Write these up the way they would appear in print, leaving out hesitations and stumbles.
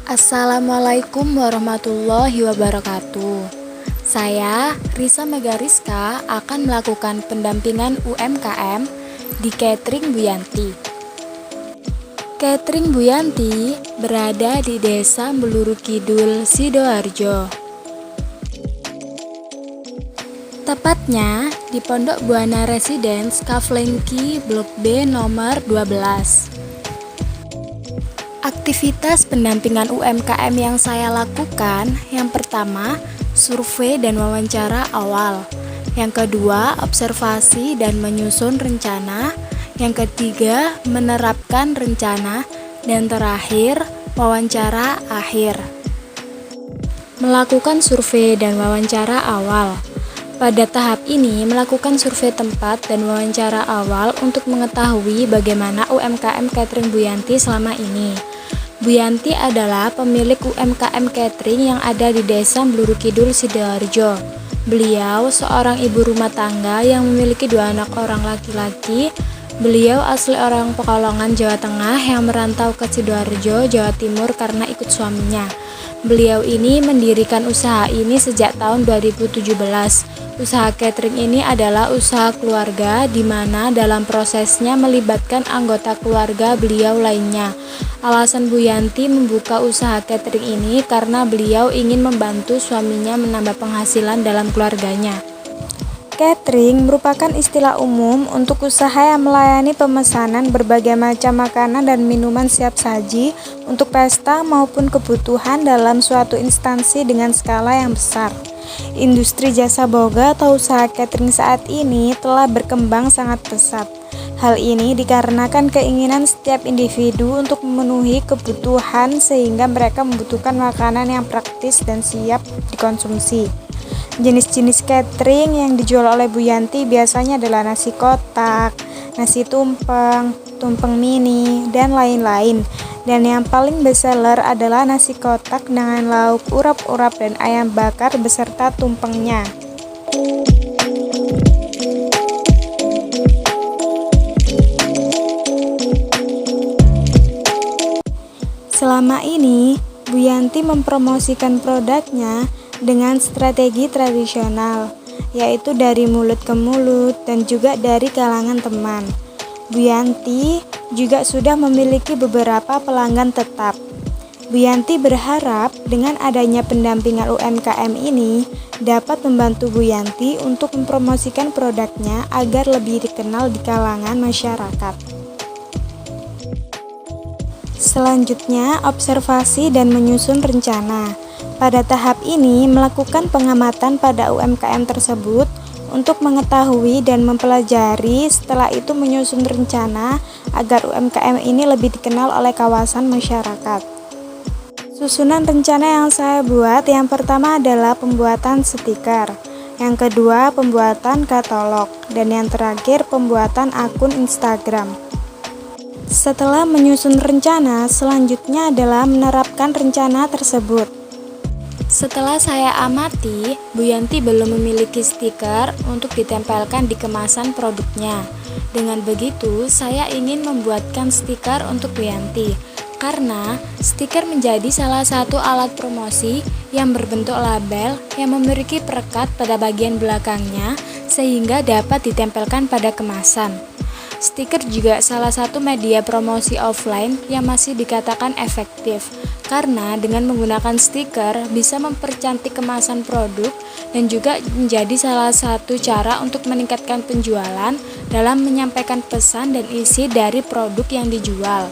Assalamualaikum warahmatullahi wabarakatuh. Saya, Risa Megariska, akan melakukan pendampingan UMKM di Catering Bu Yanti. Catering Bu Yanti berada di Desa Meluru Kidul, Sidoarjo. Tepatnya di Pondok Buana Residence, Kavlengki, Blok B nomor 12. Aktivitas pendampingan UMKM yang saya lakukan, yang pertama, survei dan wawancara awal. Yang kedua, observasi dan menyusun rencana. Yang ketiga, menerapkan rencana. Dan terakhir, wawancara akhir. Melakukan survei dan wawancara awal. Pada tahap ini, melakukan survei tempat dan wawancara awal untuk mengetahui bagaimana UMKM Catering Bu Yanti selama ini. Bu Yanti adalah pemilik UMKM Catering yang ada di Desa Meluru Kidul, Sidoarjo. Beliau seorang ibu rumah tangga yang memiliki 2 anak orang laki-laki. Beliau asli orang Pekalongan, Jawa Tengah yang merantau ke Sidoarjo, Jawa Timur karena ikut suaminya. Beliau ini mendirikan usaha ini sejak tahun 2017. Usaha catering ini adalah usaha keluarga di mana dalam prosesnya melibatkan anggota keluarga beliau lainnya. Alasan Bu Yanti membuka usaha catering ini karena beliau ingin membantu suaminya menambah penghasilan dalam keluarganya. Catering merupakan istilah umum untuk usaha yang melayani pemesanan berbagai macam makanan dan minuman siap saji untuk pesta maupun kebutuhan dalam suatu instansi dengan skala yang besar. Industri jasa boga atau usaha catering saat ini telah berkembang sangat pesat. Hal ini dikarenakan keinginan setiap individu untuk memenuhi kebutuhan sehingga mereka membutuhkan makanan yang praktis dan siap dikonsumsi. Jenis-jenis catering yang dijual oleh Bu Yanti biasanya adalah nasi kotak, nasi tumpeng, tumpeng mini, dan lain-lain. Dan yang paling bestseller adalah nasi kotak dengan lauk urap-urap dan ayam bakar beserta tumpengnya. Selama ini, Bu Yanti mempromosikan produknya dengan strategi tradisional, yaitu dari mulut ke mulut dan juga dari kalangan teman. Bu Yanti juga sudah memiliki beberapa pelanggan tetap. Bu Yanti berharap dengan adanya pendampingan UMKM ini dapat membantu Bu Yanti untuk mempromosikan produknya agar lebih dikenal di kalangan masyarakat. Selanjutnya, observasi dan menyusun rencana. Pada tahap ini, melakukan pengamatan pada UMKM tersebut untuk mengetahui dan mempelajari, setelah itu menyusun rencana agar UMKM ini lebih dikenal oleh kawasan masyarakat. Susunan rencana yang saya buat, yang pertama adalah pembuatan stiker, yang kedua pembuatan katalog, dan yang terakhir pembuatan akun Instagram. Setelah menyusun rencana, selanjutnya adalah menerapkan rencana tersebut. Setelah saya amati, Bu Yanti belum memiliki stiker untuk ditempelkan di kemasan produknya. Dengan begitu, saya ingin membuatkan stiker untuk Bu Yanti, karena stiker menjadi salah satu alat promosi yang berbentuk label yang memiliki perekat pada bagian belakangnya sehingga dapat ditempelkan pada kemasan. Stiker juga salah satu media promosi offline yang masih dikatakan efektif, karena dengan menggunakan stiker bisa mempercantik kemasan produk dan juga menjadi salah satu cara untuk meningkatkan penjualan dalam menyampaikan pesan dan isi dari produk yang dijual.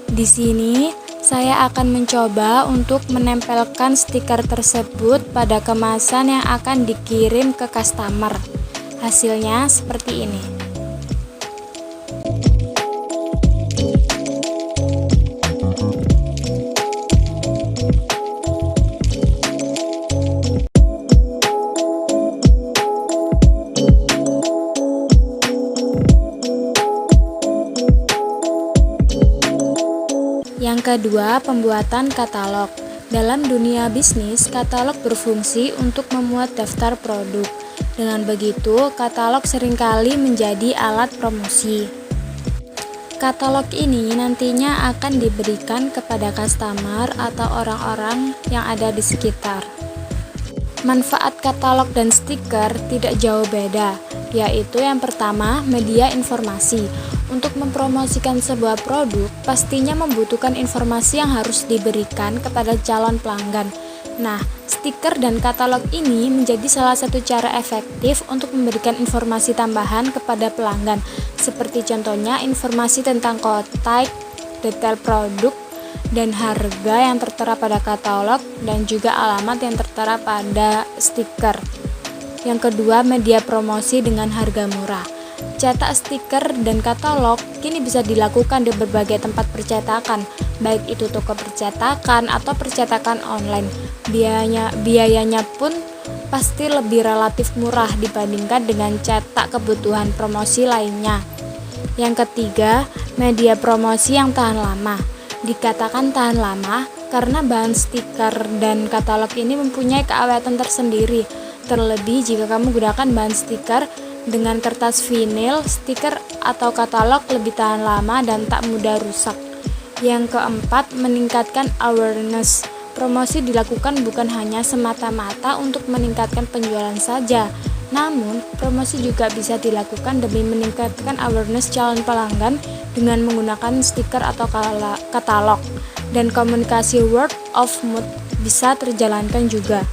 Di sini saya akan mencoba untuk menempelkan stiker tersebut pada kemasan yang akan dikirim ke customer. Hasilnya seperti ini. Yang kedua, pembuatan katalog. Dalam dunia bisnis, katalog berfungsi untuk memuat daftar produk. Dengan begitu, katalog seringkali menjadi alat promosi. Katalog ini nantinya akan diberikan kepada customer atau orang-orang yang ada di sekitar. Manfaat katalog dan stiker tidak jauh beda, yaitu yang pertama, media informasi. Untuk mempromosikan sebuah produk, pastinya membutuhkan informasi yang harus diberikan kepada calon pelanggan. Nah, stiker dan katalog ini menjadi salah satu cara efektif untuk memberikan informasi tambahan kepada pelanggan, seperti contohnya informasi tentang kontak, detail produk, dan harga yang tertera pada katalog, dan juga alamat yang tertera pada stiker. Yang kedua, media promosi dengan harga murah. Cetak stiker dan katalog kini bisa dilakukan di berbagai tempat percetakan, baik itu toko percetakan atau percetakan online. Biayanya pun pasti lebih relatif murah dibandingkan dengan cetak kebutuhan promosi lainnya. Yang ketiga, media promosi yang tahan lama. Dikatakan tahan lama karena bahan stiker dan katalog ini mempunyai keawetan tersendiri. Terlebih jika kamu gunakan bahan stiker dengan kertas vinil, stiker atau katalog lebih tahan lama dan tak mudah rusak. Yang keempat, meningkatkan awareness. Promosi dilakukan bukan hanya semata-mata untuk meningkatkan penjualan saja, namun promosi juga bisa dilakukan demi meningkatkan awareness calon pelanggan dengan menggunakan stiker atau katalog, dan komunikasi word of mouth bisa terjalankan juga.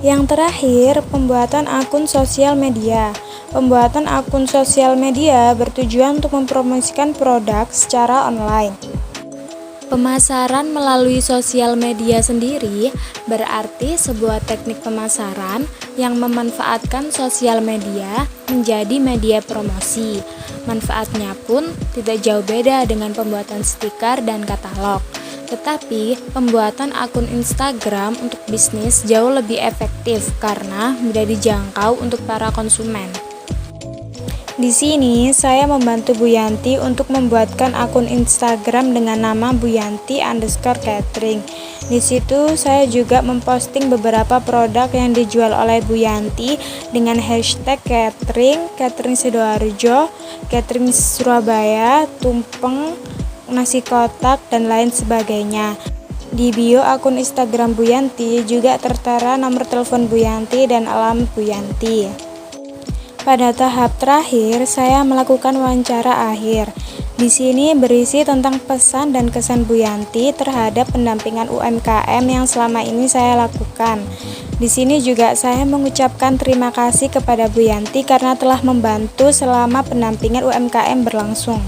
Yang terakhir, pembuatan akun sosial media. Pembuatan akun sosial media bertujuan untuk mempromosikan produk secara online. Pemasaran melalui sosial media sendiri berarti sebuah teknik pemasaran yang memanfaatkan sosial media menjadi media promosi. Manfaatnya pun tidak jauh beda dengan pembuatan stiker dan katalog. Tetapi, pembuatan akun Instagram untuk bisnis jauh lebih efektif karena mudah dijangkau untuk para konsumen. Di sini saya membantu Bu Yanti untuk membuatkan akun Instagram dengan nama buyanti_catering. Di situ saya juga memposting beberapa produk yang dijual oleh Bu Yanti dengan hashtag catering Sidoarjo, catering Surabaya, tumpeng, nasi kotak, dan lain sebagainya. Di bio akun Instagram Bu Yanti juga tertera nomor telepon Bu Yanti dan alamat Bu Yanti. Pada tahap terakhir, saya melakukan wawancara akhir. Di sini berisi tentang pesan dan kesan Bu Yanti terhadap pendampingan UMKM yang selama ini saya lakukan. Di sini juga saya mengucapkan terima kasih kepada Bu Yanti karena telah membantu selama pendampingan UMKM berlangsung.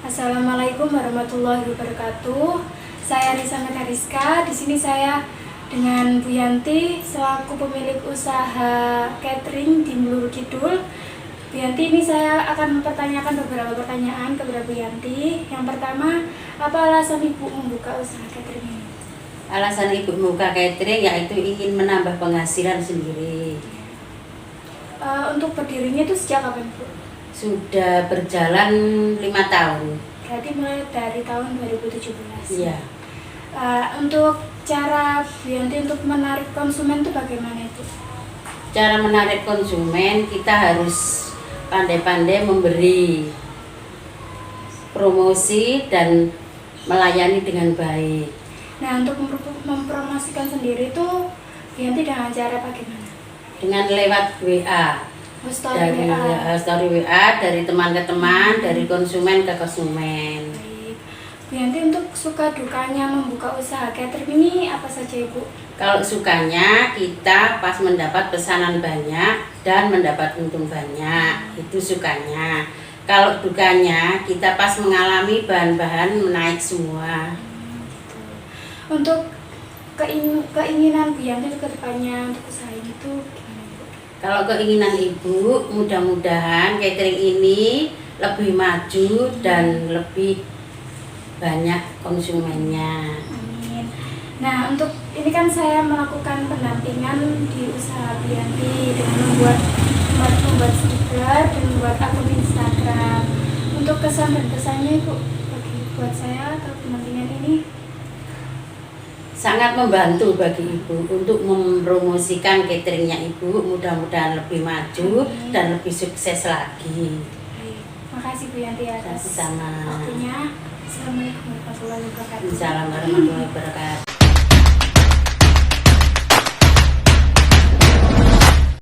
Assalamualaikum warahmatullahi wabarakatuh. Saya Risa Metariska. Di sini saya dengan Bu Yanti selaku pemilik usaha catering di Meluru Kidul. Bu Yanti, ini saya akan mempertanyakan beberapa pertanyaan kepada Bu Yanti. Yang pertama, apa alasan Ibu membuka usaha catering ini? Alasan Ibu membuka catering yaitu ingin menambah penghasilan sendiri. Untuk berdirinya itu sejak kapan, Bu? Sudah berjalan 5 tahun. Berarti mulai dari tahun 2017. Iya. Untuk cara Bu Yanti untuk menarik konsumen itu bagaimana itu? Cara menarik konsumen, kita harus pandai-pandai memberi promosi dan melayani dengan baik. Nah, untuk mempromosikan sendiri itu Bu Yanti dengan cara bagaimana? Dengan lewat WA. Story WA dari teman ke teman, dari konsumen ke konsumen. Bu Yanti, untuk suka dukanya membuka usaha catering ini apa saja, Ibu? Kalau sukanya, kita pas mendapat pesanan banyak dan mendapat untung banyak, itu sukanya. Kalau dukanya, kita pas mengalami bahan-bahan menaik semua. Untuk keinginan Bu Yanti ke depannya untuk usaha ini tuh gimana, Bu? Kalau keinginan Ibu, mudah-mudahan catering ini lebih maju dan lebih banyak konsumennya. Amin. Nah, untuk ini kan saya melakukan pendampingan di usaha Bu Yanti dengan membuat stiker dan membuat akun Instagram. Untuk kesan dan pesannya, Ibu, buat saya atau pendampingan ini? Sangat membantu bagi Ibu untuk mempromosikan cateringnya Ibu, mudah-mudahan lebih maju dan lebih sukses lagi. Baik. Makasih Bu Yanti atas Sama-sama. waktunya. Assalamualaikum warahmatullahi wabarakatuh. Assalamualaikum warahmatullahi wabarakatuh.